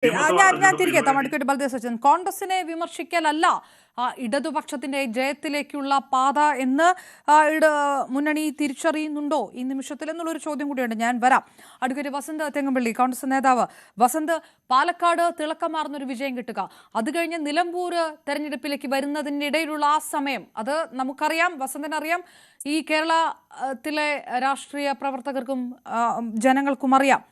ഞാൻ തിരികെ എത്താം. അഡ്വക്കേറ്റ് ബൽദേവ് സച്ചിൻ, കോൺഗ്രസിനെ വിമർശിക്കലല്ല ഇടതുപക്ഷത്തിന്റെ ജയത്തിലേക്കുള്ള പാത എന്ന് മുന്നണി തിരിച്ചറിയുന്നുണ്ടോ ഈ നിമിഷത്തിൽ എന്നുള്ളൊരു ചോദ്യം കൂടിയുണ്ട്. ഞാൻ വരാം. അഡ്വക്കേറ്റ് വസന്ത് തെങ്ങമ്പള്ളി, കോൺഗ്രസ് നേതാവ്. വസന്ത്, പാലക്കാട് തിളക്കമാർന്നൊരു വിജയം കിട്ടുക, അത് കഴിഞ്ഞ് നിലമ്പൂർ തെരഞ്ഞെടുപ്പിലേക്ക് വരുന്നതിനിടയിലുള്ള ആ സമയം, അത് നമുക്കറിയാം, വസന്തിനറിയാം, ഈ കേരളത്തിലെ രാഷ്ട്രീയ പ്രവർത്തകർക്കും ജനങ്ങൾക്കും അറിയാം.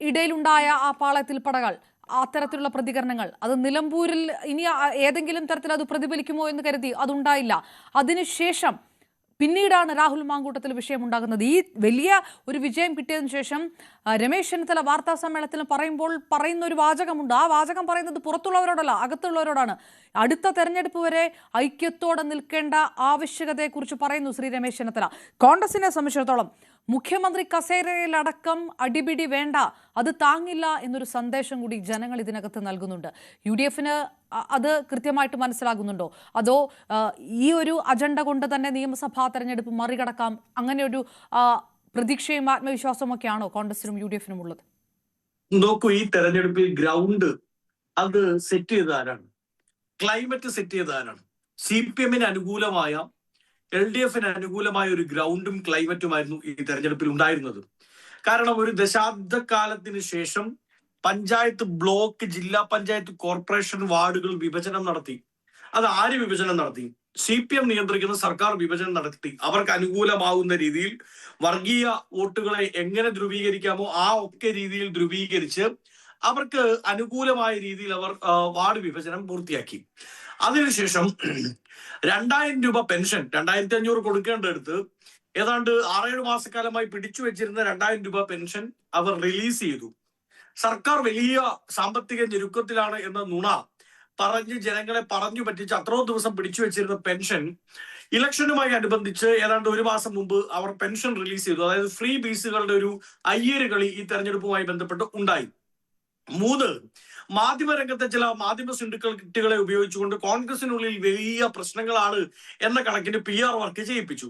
ഇടയിലുണ്ടായ ആ പാളയത്തിൽ പടകൾ, അത്തരത്തിലുള്ള പ്രതികരണങ്ങൾ, അത് നിലമ്പൂരിൽ ഇനി ഏതെങ്കിലും തരത്തിൽ അത് പ്രതിഫലിക്കുമോ എന്ന് കരുതി അതുണ്ടായില്ല. അതിനുശേഷം പിന്നീടാണ് രാഹുൽ മാങ്കൂട്ടത്തിൽ വിഷയമുണ്ടാകുന്നത്. ഈ വലിയ ഒരു വിജയം കിട്ടിയതിനു ശേഷം രമേശ് ചെന്നിത്തല വാർത്താ സമ്മേളനത്തിൽ പറയുന്ന ഒരു വാചകമുണ്ട്. ആ വാചകം പറയുന്നത് പുറത്തുള്ളവരോടല്ല, അകത്തുള്ളവരോടാണ്. അടുത്ത തെരഞ്ഞെടുപ്പ് വരെ ഐക്യത്തോടെ നിൽക്കേണ്ട ആവശ്യകതയെക്കുറിച്ച് പറയുന്നു ശ്രീ രമേശ് ചെന്നിത്തല. കോൺഗ്രസിനെ സംബന്ധിച്ചിടത്തോളം മുഖ്യമന്ത്രി കസേരയിലടക്കം അടിപിടി വേണ്ട, അത് താങ്ങില്ല എന്നൊരു സന്ദേശം കൂടി ജനങ്ങൾ ഇതിനകത്ത് നൽകുന്നുണ്ട്. UDF-ന് അത് കൃത്യമായിട്ട് മനസ്സിലാകുന്നുണ്ടോ? അതോ ഈ ഒരു അജണ്ട കൊണ്ട് തന്നെ നിയമസഭാ തെരഞ്ഞെടുപ്പ് മറികടക്കാം, അങ്ങനെ ഒരു പ്രതീക്ഷയും ആത്മവിശ്വാസവും ഒക്കെയാണോ കോൺഗ്രസിനും UDF-നും ഉള്ളത്? നോക്കൂ, ഈ തെരഞ്ഞെടുപ്പിൽ ഗ്രൗണ്ട് അത് സെറ്റ് ചെയ്ത ആരാണ്? ക്ലൈമറ്റ് സെറ്റ് ചെയ്ത ആരാണ്? CPM-ന് അനുകൂലമായ, LDF-ന് അനുകൂലമായ ഒരു ഗ്രൗണ്ടും ക്ലൈമറ്റുമായിരുന്നു ഈ തെരഞ്ഞെടുപ്പിൽ ഉണ്ടായിരുന്നത്. കാരണം ഒരു ദശാബ്ദക്കാലത്തിന് ശേഷം പഞ്ചായത്ത്, ബ്ലോക്ക്, ജില്ലാ പഞ്ചായത്ത്, കോർപ്പറേഷൻ വാർഡുകൾ വിഭജനം നടത്തി. അത് ആര് വിഭജനം നടത്തി? CPM നിയന്ത്രിക്കുന്ന സർക്കാർ വിഭജനം നടത്തി. അവർക്ക് അനുകൂലമാകുന്ന രീതിയിൽ വർഗീയ വോട്ടുകളെ എങ്ങനെ ധ്രുവീകരിക്കാമോ ആ ഒക്കെ രീതിയിൽ ധ്രുവീകരിച്ച് അവർക്ക് അനുകൂലമായ രീതിയിൽ അവർ വാർഡ് വിഭജനം പൂർത്തിയാക്കി. അതിനുശേഷം 2000 രൂപ പെൻഷൻ, 2500 കൊടുക്കേണ്ടടുത്ത് ഏതാണ്ട് 6-7 മാസക്കാലമായി പിടിച്ചു വെച്ചിരുന്ന 2000 രൂപ പെൻഷൻ അവർ റിലീസ് ചെയ്തു. സർക്കാർ വലിയ സാമ്പത്തിക ഞെരുക്കത്തിലാണ് എന്ന നുണ പറഞ്ഞ് ജനങ്ങളെ പറഞ്ഞു പറ്റിച്ച് അത്രയും ദിവസം പിടിച്ചു വെച്ചിരുന്ന പെൻഷൻ ഇലക്ഷനുമായി അനുബന്ധിച്ച് ഏതാണ്ട് 1 മാസം മുമ്പ് അവർ പെൻഷൻ റിലീസ് ചെയ്തു. അതായത് ഫ്രീ ബീസുകളുടെ ഒരു അയ്യര് കളി ഈ തെരഞ്ഞെടുപ്പുമായി ബന്ധപ്പെട്ട് ഉണ്ടായി. 3, മാധ്യമരംഗത്തെ ചില മാധ്യമ സിൻഡിക്കേറ്റുകളെ ഉപയോഗിച്ചുകൊണ്ട് കോൺഗ്രസിനുള്ളിൽ വലിയ പ്രശ്നങ്ങളാണ് എന്ന കണക്കിന് PR വർക്ക് ചെയ്യിപ്പിച്ചു.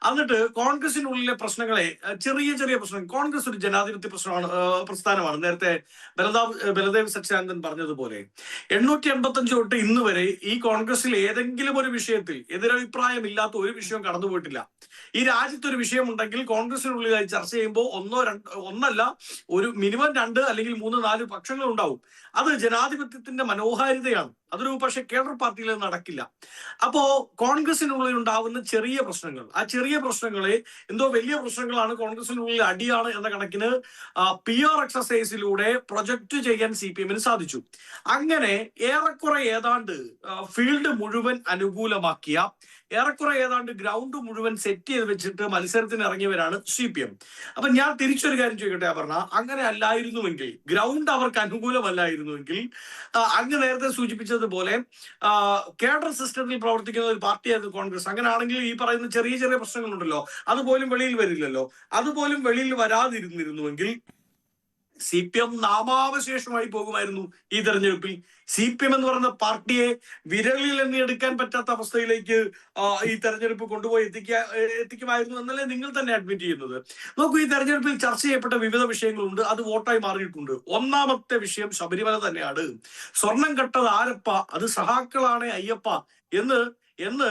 എന്നിട്ട് കോൺഗ്രസിനുള്ളിലെ പ്രശ്നങ്ങളെ ചെറിയ ചെറിയ പ്രശ്നങ്ങൾ, കോൺഗ്രസ് ഒരു ജനാധിപത്യ പ്രസ്ഥാനമാണ്. നേരത്തെ ബലദേവ് സച്ചിദാനന്ദൻ പറഞ്ഞതുപോലെ 885 തൊട്ട് ഇന്ന് വരെ ഈ കോൺഗ്രസിൽ ഏതെങ്കിലും ഒരു വിഷയത്തിൽ എതിരഭിപ്രായമില്ലാത്ത ഒരു വിഷയം കടന്നുപോയിട്ടില്ല. ഈ രാജ്യത്ത് ഒരു വിഷയമുണ്ടെങ്കിൽ കോൺഗ്രസിനുള്ളിലായി ചർച്ച ചെയ്യുമ്പോൾ ഒന്നല്ല, ഒരു മിനിമം 2 അല്ലെങ്കിൽ 3, 4 പക്ഷങ്ങൾ ഉണ്ടാവും. അത് ജനാധിപത്യത്തിന്റെ മനോഹാരിതയാണ്. അതൊരു പക്ഷെ കേഡർ പാർട്ടിയിൽ നടക്കില്ല. അപ്പോ കോൺഗ്രസിനുള്ളിൽ ഉണ്ടാവുന്ന ചെറിയ പ്രശ്നങ്ങൾ, ആ ചെറിയ പ്രശ്നങ്ങളെ എന്തോ വലിയ പ്രശ്നങ്ങളാണ്, കോൺഗ്രസിനുള്ളിൽ അടിയാണ് എന്ന കണക്കിന് PR എക്സസൈസിലൂടെ പ്രൊജക്ട് ചെയ്യാൻ CPM-ന് സാധിച്ചു. അങ്ങനെ ഏറെക്കുറെ ഏതാണ്ട് ഫീൽഡ് മുഴുവൻ അനുകൂലമാക്കിയ, ഏറെക്കുറെ ഏതാണ്ട് ഗ്രൗണ്ട് മുഴുവൻ സെറ്റ് ചെയ്ത് വെച്ചിട്ട് മത്സരത്തിന് ഇറങ്ങിയവരാണ് CPM. അപ്പൊ ഞാൻ തിരിച്ചൊരു കാര്യം ചോദിക്കട്ടെ, പറഞ്ഞ അങ്ങനെ അല്ലായിരുന്നുവെങ്കിൽ, ഗ്രൗണ്ട് അവർക്ക് അനുകൂലമല്ലായിരുന്നുവെങ്കിൽ, അങ്ങ് നേരത്തെ സൂചിപ്പിച്ചതുപോലെ കേഡർ സിസ്റ്റത്തിൽ പ്രവർത്തിക്കുന്ന ഒരു പാർട്ടിയായിരുന്നു കോൺഗ്രസ്. അങ്ങനെയാണെങ്കിൽ ഈ പറയുന്ന ചെറിയ ചെറിയ പ്രശ്നങ്ങളുണ്ടല്ലോ, അതുപോലും വെളിയിൽ വരില്ലല്ലോ. അതുപോലും വെളിയിൽ വരാതിരുന്നിരുന്നുവെങ്കിൽ CPM നാമാവശേഷമായി പോകുമായിരുന്നു ഈ തെരഞ്ഞെടുപ്പിൽ. CPM എന്ന് പറയുന്ന പാർട്ടിയെ വിരലിൽ എണ്ണി എടുക്കാൻ പറ്റാത്ത അവസ്ഥയിലേക്ക് ഈ തെരഞ്ഞെടുപ്പ് കൊണ്ടുപോയി എത്തിക്കുമായിരുന്നു എന്നല്ലേ നിങ്ങൾ തന്നെ അഡ്മിറ്റ് ചെയ്യുന്നത്. നോക്കൂ, ഈ തെരഞ്ഞെടുപ്പിൽ ചർച്ച ചെയ്യപ്പെട്ട വിവിധ വിഷയങ്ങളുണ്ട്, അത് വോട്ടായി മാറിയിട്ടുണ്ട്. ഒന്നാമത്തെ വിഷയം ശബരിമല തന്നെയാണ്. സ്വർണം കട്ടത് ആരപ്പ, അത് സഹാക്കളാണ് അയ്യപ്പ എന്ന്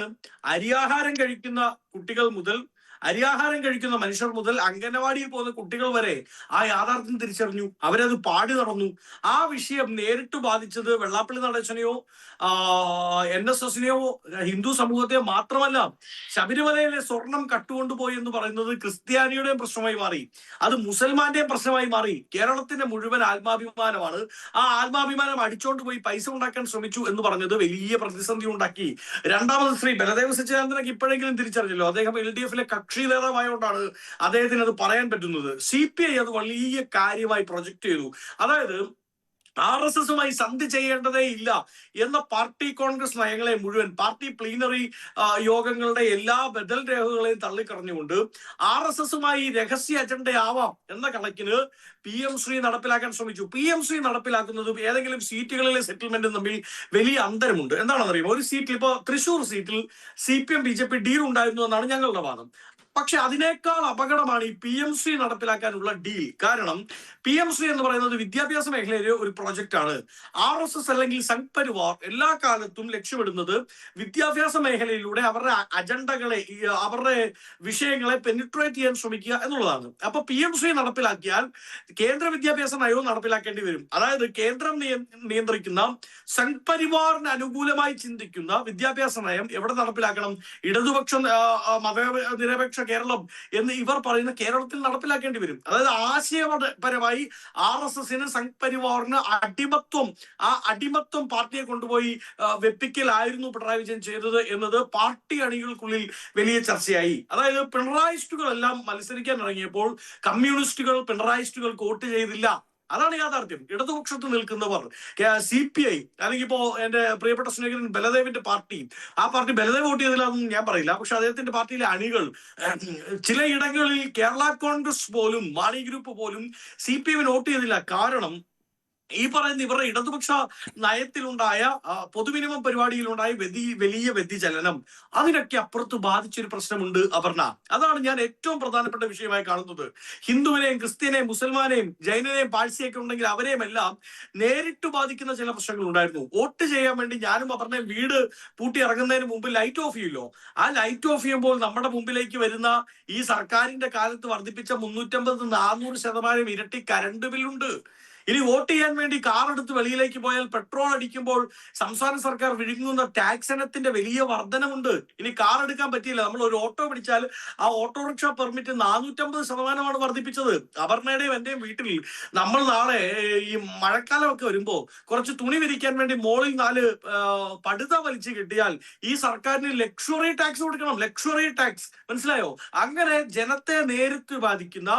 അരിയാഹാരം കഴിക്കുന്ന കുട്ടികൾ മുതൽ, അരിയാഹാരം കഴിക്കുന്ന മനുഷ്യർ മുതൽ, അംഗനവാടിയിൽ പോകുന്ന കുട്ടികൾ വരെ ആ യാഥാർത്ഥ്യം തിരിച്ചറിഞ്ഞു. അവരത് പാടി നടന്നു. ആ വിഷയം നേരിട്ട് ബാധിച്ചത് വെള്ളാപ്പള്ളി നടേശനെയോ NSSനെയോ ഹിന്ദു സമൂഹത്തെ മാത്രമല്ല. ശബരിമലയിലെ സ്വർണം കട്ടുകൊണ്ടുപോയി എന്ന് പറയുന്നത് ക്രിസ്ത്യാനിയുടെയും പ്രശ്നമായി മാറി, അത് മുസൽമാന്റെയും പ്രശ്നമായി മാറി. കേരളത്തിന്റെ മുഴുവൻ ആത്മാഭിമാനമാണ്. ആ ആത്മാഭിമാനം അടിച്ചോണ്ട് പോയി പൈസ ഉണ്ടാക്കാൻ ശ്രമിച്ചു എന്ന് പറഞ്ഞത് വലിയ പ്രതിസന്ധി ഉണ്ടാക്കി. രണ്ടാമത് ശ്രീ ബലദേവ് സച്ചിദാനന്ദനൊക്കെ ഇപ്പോഴെങ്കിലും തിരിച്ചറിഞ്ഞല്ലോ. അദ്ദേഹം LDF-ലെ കക്ഷി നേതാവായോണ്ടാണ് അദ്ദേഹത്തിന് അത് പറയാൻ പറ്റുന്നത്. CPI അത് വലിയ കാര്യമായി പ്രൊജക്ട് ചെയ്തു. അതായത് RSS-മായി സന്ധി ചെയ്യേണ്ടതേ ഇല്ല എന്ന പാർട്ടി കോൺഗ്രസ് നയങ്ങളെ മുഴുവൻ, പാർട്ടി പ്ലീനറി യോഗങ്ങളുടെ എല്ലാ ബദൽ രേഖകളെയും തള്ളിക്കറഞ്ഞുകൊണ്ട് RSS-മായി രഹസ്യ അജണ്ടയാവാം എന്ന കണക്കിന് PM ശ്രീ നടപ്പിലാക്കാൻ ശ്രമിച്ചു. PM ശ്രീ നടപ്പിലാക്കുന്നതും ഏതെങ്കിലും സീറ്റുകളിലെ സെറ്റിൽമെന്റും തമ്മിൽ വലിയ അന്തരമുണ്ട്. എന്താണെന്നറിയുമോ? ഒരു സീറ്റിൽ, ഇപ്പൊ തൃശ്ശൂർ സീറ്റിൽ CPM BJP ഡീൽ ഉണ്ടായിരുന്നു എന്നാണ് ഞങ്ങളുടെ വാദം. പക്ഷെ അതിനേക്കാൾ അപകടമാണ് ഈ PMC നടപ്പിലാക്കാനുള്ള ഡീൽ. കാരണം PMC എന്ന് പറയുന്നത് വിദ്യാഭ്യാസ മേഖലയിലെ ഒരു പ്രോജക്റ്റ് ആണ്. RSS അല്ലെങ്കിൽ സംഘ് പരിവാർ എല്ലാ കാലത്തും ലക്ഷ്യമിടുന്നത് വിദ്യാഭ്യാസ മേഖലയിലൂടെ അവരുടെ അജണ്ടകളെ, അവരുടെ വിഷയങ്ങളെ പെനിട്രേറ്റ് ചെയ്യാൻ ശ്രമിക്കുക എന്നുള്ളതാണ്. അപ്പൊ PMC നടപ്പിലാക്കിയാൽ കേന്ദ്ര വിദ്യാഭ്യാസ നയവും നടപ്പിലാക്കേണ്ടി വരും. അതായത് കേന്ദ്രം നിയന്ത്രിക്കുന്ന സംഘ് പരിവാറിന് അനുകൂലമായി ചിന്തിക്കുന്ന വിദ്യാഭ്യാസ നയം എവിടെ നടപ്പിലാക്കണം? ഇടതുപക്ഷം, മതനിരപേക്ഷ കേരളം എന്ന് ഇവർ പറയുന്ന കേരളത്തിൽ നടപ്പിലാക്കേണ്ടി വരും. അതായത് ആശയപരമായി RSSന് സംഘ് പരിവാറിന് ആ അടിമത്വം പാർട്ടിയെ കൊണ്ടുപോയി വെപ്പിക്കലായിരുന്നു പിണറായി വിജയൻ ചെയ്തത് എന്നത് പാർട്ടി അണികൾക്കുള്ളിൽ വലിയ ചർച്ചയായി. അതായത് പിണറായിസ്റ്റുകളെല്ലാം മത്സരിക്കാൻ ഇറങ്ങിയപ്പോൾ കമ്മ്യൂണിസ്റ്റുകൾ പിണറായിസ്റ്റുകൾക്ക് വോട്ട് ചെയ്തില്ല. അതാണ് യാഥാർത്ഥ്യം. ഇടതുപക്ഷത്ത് നിൽക്കുന്നവർ CPI അല്ലെങ്കിൽ ഇപ്പോ എന്റെ പ്രിയപ്പെട്ട സ്നേഹിതൻ ബലദേവിന്റെ പാർട്ടി, ആ പാർട്ടി ബലദേവ് വോട്ട് ചെയ്തില്ലാന്നും ഞാൻ പറയില്ല. പക്ഷെ അദ്ദേഹത്തിന്റെ പാർട്ടിയിലെ അണികൾ ചിലയിടങ്ങളിൽ കേരള കോൺഗ്രസ് പോലും, മാണി ഗ്രൂപ്പ് പോലും CPIന് വോട്ട് ചെയ്തില്ല. കാരണം ഈ പറയുന്ന ഇവരുടെ ഇടതുപക്ഷ നയത്തിലുണ്ടായ പൊതുമിനിമം പരിപാടിയിലുണ്ടായ വലിയ വ്യതിചലനം, അതിനൊക്കെ അപ്പുറത്ത് ബാധിച്ചൊരു പ്രശ്നമുണ്ട് അപർണ. അതാണ് ഞാൻ ഏറ്റവും പ്രധാനപ്പെട്ട വിഷയമായി കാണുന്നത്. ഹിന്ദുവിനെയും ക്രിസ്ത്യനെയും മുസൽമാനെയും ജൈനനെയും പാഴ്സിയൊക്കെ ഉണ്ടെങ്കിൽ അവരെയും എല്ലാം നേരിട്ട് ബാധിക്കുന്ന ചില പ്രശ്നങ്ങൾ ഉണ്ടായിരുന്നു. വോട്ട് ചെയ്യാൻ വേണ്ടി ഞാനും അപർണയും വീട് പൂട്ടി ഇറങ്ങുന്നതിന് മുമ്പ് ലൈറ്റ് ഓഫ് ചെയ്യല്ലോ. ആ ലൈറ്റ് ഓഫ് ചെയ്യുമ്പോൾ നമ്മുടെ മുമ്പിലേക്ക് വരുന്ന ഈ സർക്കാരിന്റെ കാലത്ത് വർദ്ധിപ്പിച്ച 350-400% ഇരട്ടി കറണ്ട് ബില്ലുണ്ട്. ഇനി വോട്ട് ചെയ്യാൻ വേണ്ടി കാർ എടുത്ത് വെളിയിലേക്ക് പോയാൽ പെട്രോൾ അടിക്കുമ്പോൾ സംസ്ഥാന സർക്കാർ വിഴുങ്ങുന്ന ടാക്സ് ഇനത്തിന്റെ വലിയ വർധനമുണ്ട്. ഇനി കാർ എടുക്കാൻ പറ്റിയില്ല, നമ്മൾ ഒരു ഓട്ടോ പിടിച്ചാൽ ആ ഓട്ടോറിക്ഷ പെർമിറ്റ് 450% വർദ്ധിപ്പിച്ചത്. അപർണയുടെയും എന്റെയും വീട്ടിൽ നമ്മൾ നാളെ ഈ മഴക്കാലമൊക്കെ വരുമ്പോ കുറച്ച് തുണി വിരിക്കാൻ വേണ്ടി മോളിൽ 4 പടുത വലിച്ചു കിട്ടിയാൽ ഈ സർക്കാരിന് ലക്ഷറി ടാക്സ് കൊടുക്കണം. ലക്ഷറി ടാക്സ്, മനസ്സിലായോ? അങ്ങനെ ജനത്തെ നേരിട്ട് ബാധിക്കുന്ന,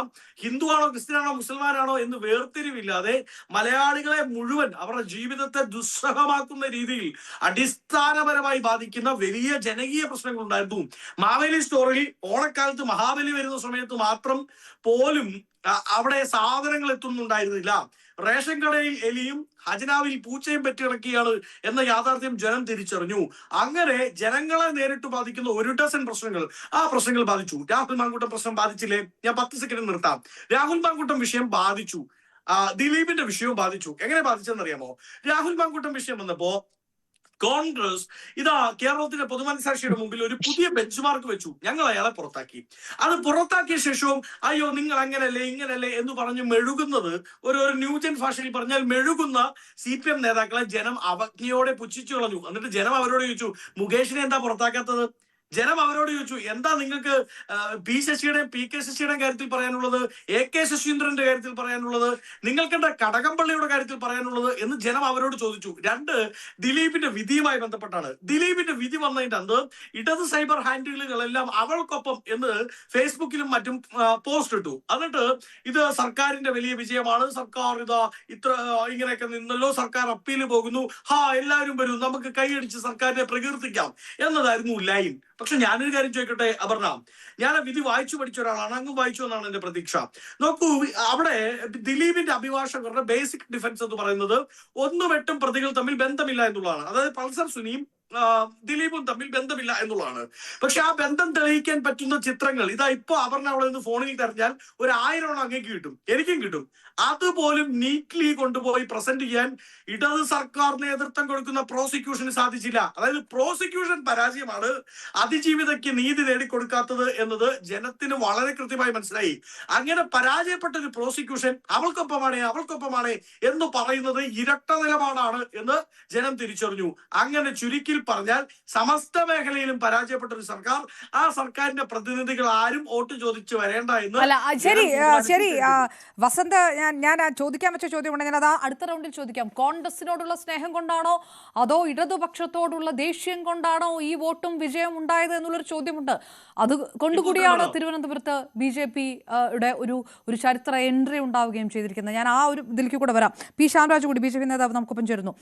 ഹിന്ദുവാണോ ക്രിസ്ത്യനാണോ മുസൽമാനാണോ എന്ന് വേർതിരിവില്ലാതെ മലയാളികളെ മുഴുവൻ അവരുടെ ജീവിതത്തെ ദുസ്സഹമാക്കുന്ന രീതിയിൽ അടിസ്ഥാനപരമായി ബാധിക്കുന്ന വലിയ ജനകീയ പ്രശ്നങ്ങൾ ഉണ്ടായിരുന്നു. മാവേലി സ്റ്റോറിൽ ഓണക്കാലത്ത് മഹാബലി വരുന്ന സമയത്ത് മാത്രം പോലും അവിടെ സാധനങ്ങൾ എത്തുന്നുണ്ടായിരുന്നില്ല. റേഷൻ കടയിൽ എലിയും ഖജനാവിൽ പൂച്ചയും പറ്റിയിറക്കിയാണ് എന്ന യാഥാർത്ഥ്യം ജനം തിരിച്ചറിഞ്ഞു. അങ്ങനെ ജനങ്ങളെ നേരിട്ട് ബാധിക്കുന്ന 1 ഡസൻ പ്രശ്നങ്ങൾ, ആ പ്രശ്നങ്ങൾ ബാധിച്ചു. രാഹുൽ മാങ്കൂട്ടം പ്രശ്നം ബാധിച്ചില്ലേ? ഞാൻ 10 സെക്കൻഡ് നിർത്താം. രാഹുൽ മാങ്കൂട്ടം വിഷയം ബാധിച്ചു, ദിലീപിന്റെ വിഷയവും ബാധിച്ചു. എങ്ങനെ ബാധിച്ചെന്നറിയാമോ? രാഹുൽ മാങ്കൂട്ടം വിഷയം വന്നപ്പോ കോൺഗ്രസ് കേരളത്തിന്റെ പൊതുമനസാക്ഷിയുടെ മുമ്പിൽ ഒരു പുതിയ ബെഞ്ച് മാർക്ക് വെച്ചു. ഞങ്ങൾ അയാളെ പുറത്താക്കി. അത് പുറത്താക്കിയ ശേഷവും അയ്യോ നിങ്ങൾ അങ്ങനല്ലേ ഇങ്ങനല്ലേ എന്ന് പറഞ്ഞ് മെഴുകുന്നത്, ഒരു ന്യൂജൻ ഭാഷയിൽ പറഞ്ഞാൽ മെഴുകുന്ന CPM നേതാക്കളെ ജനം അവജ്ഞയോടെ പുച്ഛിച്ചു കളഞ്ഞു. എന്നിട്ട് ജനം അവരോട് ചോദിച്ചു, മുകേഷിനെ എന്താ പുറത്താക്കാത്തത്? ജനം അവരോട് ചോദിച്ചു, എന്താ നിങ്ങൾക്ക് P ശശിയുടെയും PK ശശിയുടെയും കാര്യത്തിൽ പറയാനുള്ളത്, AK ശശീന്ദ്രന്റെ കാര്യത്തിൽ പറയാനുള്ളത്, നിങ്ങൾക്കെന്താ കടകംപള്ളിയുടെ കാര്യത്തിൽ പറയാനുള്ളത് എന്ന് ജനം അവരോട് ചോദിച്ചു. 2, ദിലീപിന്റെ വിധിയുമായി ബന്ധപ്പെട്ടാണ്. ദിലീപിന്റെ വിധി വന്നതിന്റെ അന്ന് ഇടത് സൈബർ ഹാൻഡിലുകളെല്ലാം അവൾക്കൊപ്പം എന്ന് ഫേസ്ബുക്കിലും മറ്റും പോസ്റ്റ് ഇട്ടു. എന്നിട്ട് ഇത് സർക്കാരിന്റെ വലിയ വിജയമാണ്, സർക്കാർ ഇങ്ങനെയൊക്കെ നിന്നല്ലോ, സർക്കാർ അപ്പീല് പോകുന്നു, എല്ലാവരും വരും, നമുക്ക് കൈയടിച്ച് സർക്കാരിനെ പ്രകീർത്തിക്കാം എന്നതായിരുന്നു ലൈൻ. പക്ഷെ ഞാനൊരു കാര്യം ചോദിക്കട്ടെ അപർണ, ഞാൻ വിധി വായിച്ചു പഠിച്ച ഒരാളാണ്, അങ്ങ് വായിച്ചു എന്നാണ് എന്റെ പ്രതീക്ഷ. നോക്കൂ, അവിടെ ദിലീപിന്റെ അഭിഭാഷകരുടെ ബേസിക് ഡിഫൻസ് എന്ന് പറയുന്നത് 1-8 പ്രതികൾ തമ്മിൽ ബന്ധമില്ല എന്നുള്ളതാണ്. അതായത് പൾസർ സുനിയും ദിലീപും തമ്മിൽ ബന്ധമില്ല എന്നുള്ളതാണ്. പക്ഷെ ആ ബന്ധം തെളിയിക്കാൻ പറ്റുന്ന ചിത്രങ്ങൾ ഇപ്പൊ അപർണ അവിടെ നിന്ന് ഫോണിൽ തെരഞ്ഞാൽ 1000 അങ്ങേക്ക് കിട്ടും, എനിക്കും കിട്ടും. അതുപോലും നീറ്റ്ലി കൊണ്ടുപോയി പ്രസന്റ് ചെയ്യാൻ ഇടത് സർക്കാർ നേതൃത്വം കൊടുക്കുന്ന പ്രോസിക്യൂഷന് സാധിച്ചില്ല. അതായത് പ്രോസിക്യൂഷൻ പരാജയമാണ് അതിജീവിതയ്ക്ക് നീതി നേടിക്കൊടുക്കാത്തത് എന്നത് ജനത്തിന് വളരെ കൃത്യമായി മനസ്സിലായി. അങ്ങനെ പരാജയപ്പെട്ട ഒരു പ്രോസിക്യൂഷൻ അവൾക്കൊപ്പമാണ് എന്ന് പറയുന്നത് ഇരട്ട നിലപാടാണ് എന്ന് ജനം തിരിച്ചറിഞ്ഞു. അങ്ങനെ ചുരുക്കി പറഞ്ഞാൽ സമസ്ത മേഖലയിലും പരാജയപ്പെട്ട ഒരു സർക്കാർ, ആ സർക്കാരിന്റെ പ്രതിനിധികൾ ആരും വോട്ട് ചോദിച്ചു വരേണ്ട എന്ന്. അല്ല ശരി വസന്ത്, ഞാൻ ചോദിക്കാൻ വെച്ച ചോദ്യം ഉണ്ട്, ഞാൻ അത് അടുത്ത റൗണ്ടിൽ ചോദിക്കാം. കോൺഗ്രസിനോടുള്ള സ്നേഹം കൊണ്ടാണോ അതോ ഇടതുപക്ഷത്തോടുള്ള ദേഷ്യം കൊണ്ടാണോ ഈ വോട്ടും വിജയം ഉണ്ടായത് എന്നുള്ളൊരു ചോദ്യമുണ്ട്. അത് കൊണ്ടുകൂടിയാണ് തിരുവനന്തപുരത്ത് BJP-യുടെ ഒരു ചരിത്ര എൻട്രി ഉണ്ടാവുകയും ചെയ്തിരിക്കുന്നത്. ഞാൻ ആ ഒരു ഇതിലേക്ക് കൂടെ വരാം. P. ശ്യാംരാജ് കൂടി BJP നേതാവ് നമുക്കൊപ്പം ചേരുന്നു.